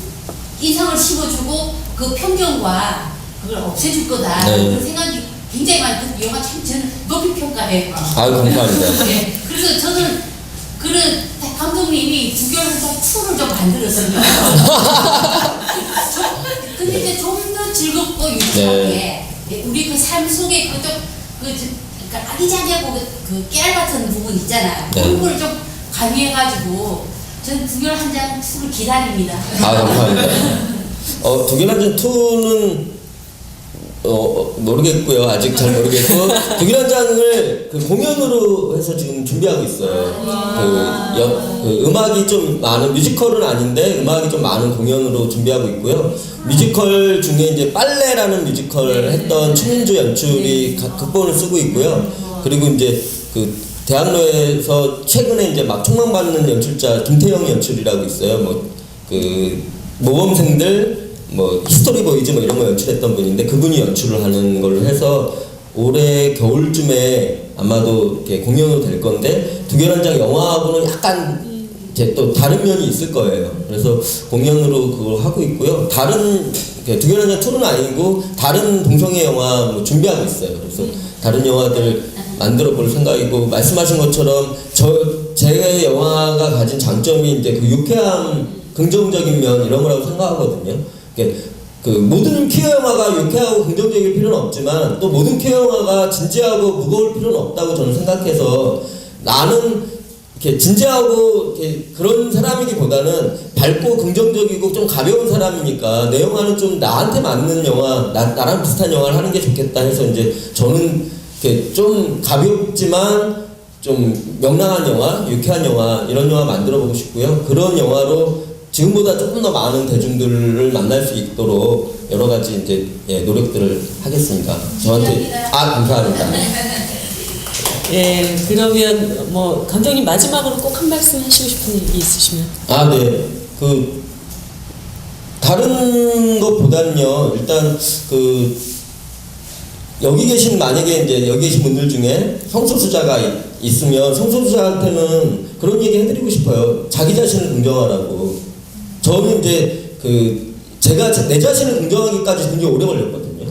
인상을 심어주고 그 편견과 그걸 없애줄 거다 네. 그런 생각이 굉장히 많이 그 영화 참 저는 높이 평가해요. 아유, 감사합니다. 네. 그래서 저는 그런 감독님이 두결한장 2를 좀 만들었으면 근데 이제 좀 더 즐겁고 유쾌하게 우리 그 삶 속에 그러니까 아기자기하고 그 깨알 같은 부분 있잖아요. 네. 그런 걸 좀 가미해가지고 저는 두결 한 장 2를 기다립니다. 감사합니다. 두기란전 2는 모르겠고요. 아직 잘 모르겠고 두기란장을 그 공연으로 해서 지금 준비하고 있어요. 그 음악이 좀 많은 뮤지컬은 아닌데 음악이 좀 많은 공연으로 준비하고 있고요. 뮤지컬 중에 이제 빨래라는 뮤지컬 했던 최민주 연출이 극본을 쓰고 있고요. 그리고 이제 그 대학로에서 최근에 이제 막 총망받는 연출자 김태형 연출이라고 있어요. 뭐 그 모범생들 뭐 히스토리 보이즈 뭐 이런 거 연출했던 분인데 그분이 연출을 하는 걸로 해서 올해 겨울쯤에 아마도 이렇게 공연으로 될 건데 두결한장 영화하고는 약간 이제 또 다른 면이 있을 거예요. 그래서 공연으로 그걸 하고 있고요. 다른 두결한장 2는 아니고 다른 동성애 영화 뭐 준비하고 있어요. 그래서 다른 영화들 만들어 볼 생각이고 말씀하신 것처럼 제 영화가 가진 장점이 이제 그 유쾌함, 긍정적인 면 이런 거라고 생각하거든요. 그 모든 퀴어 영화가 유쾌하고 긍정적일 필요는 없지만 또 모든 퀴어 영화가 진지하고 무거울 필요는 없다고 저는 생각해서 나는 이렇게 진지하고 이렇게 그런 사람이기보다는 밝고 긍정적이고 좀 가벼운 사람이니까 내 영화는 좀 나한테 맞는 영화, 나랑 비슷한 영화를 하는 게 좋겠다 해서 이제 저는 이렇게 좀 가볍지만 좀 명랑한 영화, 유쾌한 영화 이런 영화 만들어 보고 싶고요. 그런 영화로 지금보다 조금 더 많은 대중들을 만날 수 있도록 여러 가지 이제 노력들을 하겠습니다. 저한테 감사합니다. 예, 그러면 뭐 감독님 마지막으로 꼭 한 말씀 하시고 싶은 얘기 있으시면. 네. 그 다른 것보다는요. 일단 그 여기 계신 만약에 이제 여기 계신 분들 중에 성소수자가 있으면 성소수자한테는 그런 얘기 해드리고 싶어요. 자기 자신을 긍정하라고. 저는 이제 제가 내 자신을 긍정하기까지 굉장히 오래 걸렸거든요.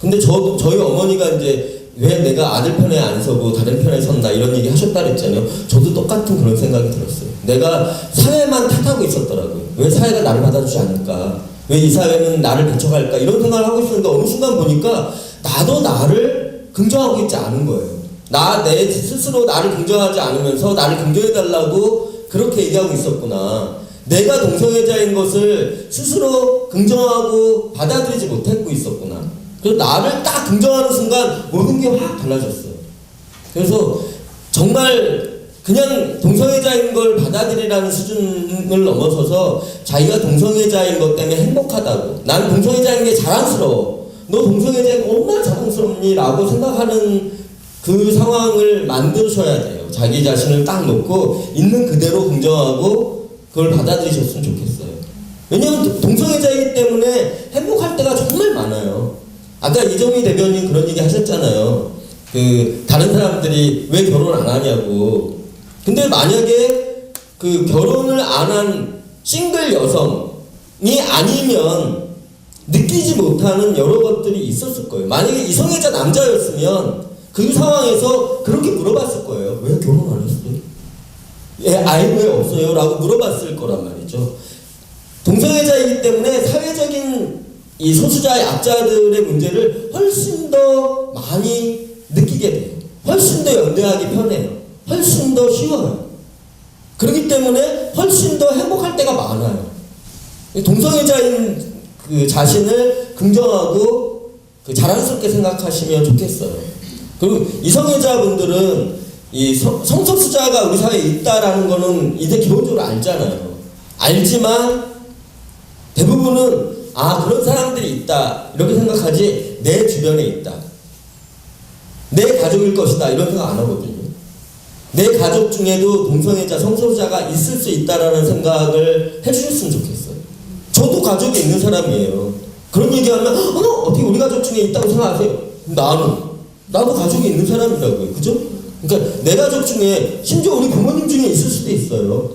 근데 저희 어머니가 이제 왜 내가 아들 편에 안 서고 다른 편에 선다 이런 얘기 하셨다 그랬잖아요. 저도 똑같은 그런 생각이 들었어요. 내가 사회만 탓하고 있었더라고요. 왜 사회가 나를 받아주지 않을까? 왜 이 사회는 나를 배척할까? 이런 생각을 하고 있었는데 어느 순간 보니까 나도 나를 긍정하고 있지 않은 거예요. 내 스스로 나를 긍정하지 않으면서 나를 긍정해달라고 그렇게 얘기하고 있었구나. 내가 동성애자인 것을 스스로 긍정하고 받아들이지 못하고 있었구나. 그래서 나를 딱 긍정하는 순간 모든 게 확 달라졌어요. 그래서 정말 그냥 동성애자인 걸 받아들이라는 수준을 넘어서서 자기가 동성애자인 것 때문에 행복하다고, 난 동성애자인 게 자랑스러워, 너 동성애자인 거 얼마나 자랑스럽니? 라고 생각하는 그 상황을 만드셔야 돼요. 자기 자신을 딱 놓고 있는 그대로 긍정하고 그걸 받아들이셨으면 좋겠어요. 왜냐하면 동성애자이기 때문에 행복할 때가 정말 많아요. 아까 이정희 대변인 그런 얘기 하셨잖아요. 그 다른 사람들이 왜 결혼 안 하냐고. 근데 만약에 그 결혼을 안 한 싱글 여성이 아니면 느끼지 못하는 여러 것들이 있었을 거예요. 만약에 이성애자 남자였으면 그 상황에서 그렇게 물어봤을 거예요. 왜 결혼 안 했어요? 아이 왜 없어요? 라고 물어봤을 거란 말이죠. 동성애자이기 때문에 사회적인 이 소수자 약자들의 문제를 훨씬 더 많이 느끼게 돼요. 훨씬 더 연대하기 편해요. 훨씬 더 쉬워요. 그렇기 때문에 훨씬 더 행복할 때가 많아요. 동성애자인 그 자신을 긍정하고 그 자랑스럽게 생각하시면 좋겠어요. 그리고 이성애자분들은 이 성소수자가 우리 사회에 있다라는 거는 이제 기본적으로 알잖아요. 알지만 대부분은 그런 사람들이 있다 이렇게 생각하지 내 주변에 있다. 내 가족일 것이다 이런 생각 안 하거든요. 내 가족 중에도 동성애자, 성소수자가 있을 수 있다라는 생각을 해주셨으면 좋겠어요. 저도 가족이 있는 사람이에요. 그런 얘기하면 어떻게 우리 가족 중에 있다고 생각하세요? 나도 가족이 있는 사람이라고요. 그죠? 그러니까 내 가족 중에 심지어 우리 부모님 중에 있을 수도 있어요.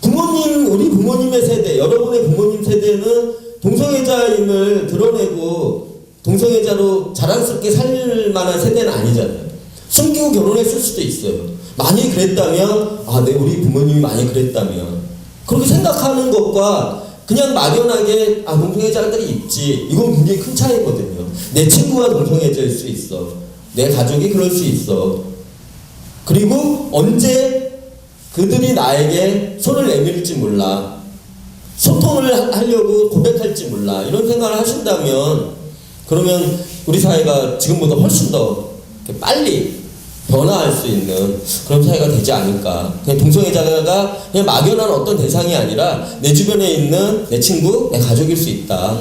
우리 부모님의 세대, 여러분의 부모님 세대는 동성애자임을 드러내고 동성애자로 자랑스럽게 살 만한 세대는 아니잖아요. 숨기고 결혼했을 수도 있어요. 많이 그랬다면, 우리 부모님이 많이 그랬다면. 그렇게 생각하는 것과 그냥 막연하게, 동성애자들이 있지. 이건 굉장히 큰 차이거든요. 내 친구가 동성애자일 수 있어. 내 가족이 그럴 수 있어. 그리고 언제 그들이 나에게 손을 내밀지 몰라. 소통을 하려고 고백할지 몰라. 이런 생각을 하신다면, 그러면 우리 사회가 지금보다 훨씬 더 빨리 변화할 수 있는 그런 사회가 되지 않을까. 그냥 동성애자가 그냥 막연한 어떤 대상이 아니라 내 주변에 있는 내 친구, 내 가족일 수 있다.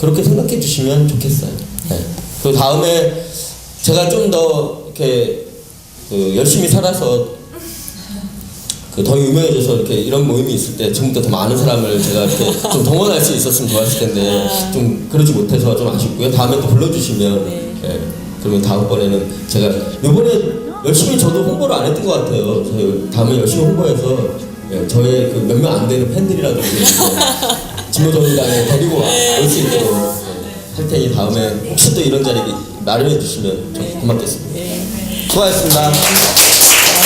그렇게 생각해 주시면 좋겠어요. 네. 그 다음에 제가 좀 더 이렇게 열심히 살아서 더 유명해져서 이렇게 이런 모임이 있을 때 지금부터 더 많은 사람을 제가 이렇게 좀 동원할 수 있었으면 좋았을 텐데 좀 그러지 못해서 좀 아쉽고요. 다음에 또 불러주시면 그러면 다음번에는 제가 이번에 열심히 저도 홍보를 안 했던 것 같아요. 저희 다음에 열심히 홍보해서 저의 그 몇 명 안 되는 팬들이라도 진보정의당에 데리고 올 수 있도록 할 테니 다음에 혹시 또 이런 자리 마련해 주시면 좀 고맙겠습니다. 수고하셨습니다.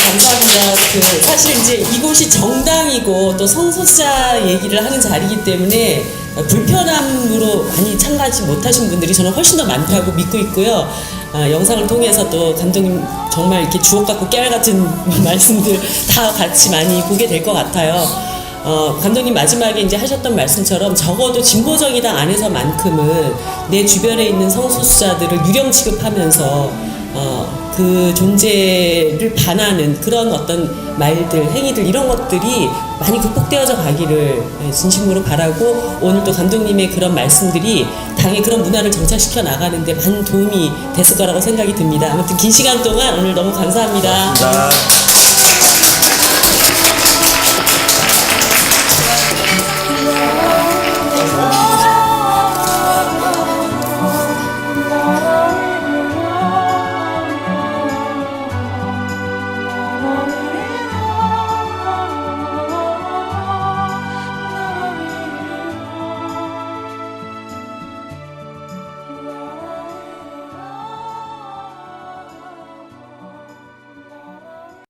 감사합니다. 사실 이제 이곳이 정당이고 또 성소수자 얘기를 하는 자리이기 때문에 불편함으로 많이 참가하지 못하신 분들이 저는 훨씬 더 많다고 믿고 있고요. 영상을 통해서 또 감독님 정말 이렇게 주옥 같고 깨알 같은 말씀들 다 같이 많이 보게 될 것 같아요. 감독님 마지막에 이제 하셨던 말씀처럼 적어도 진보정의당 안에서만큼은 내 주변에 있는 성소수자들을 유령 취급하면서 그 존재를 반하는 그런 어떤 말들, 행위들 이런 것들이 많이 극복되어져 가기를 진심으로 바라고 오늘 또 감독님의 그런 말씀들이 당의 그런 문화를 정착시켜 나가는데 많은 도움이 됐을 거라고 생각이 듭니다. 아무튼 긴 시간 동안 오늘 너무 감사합니다. 고맙습니다.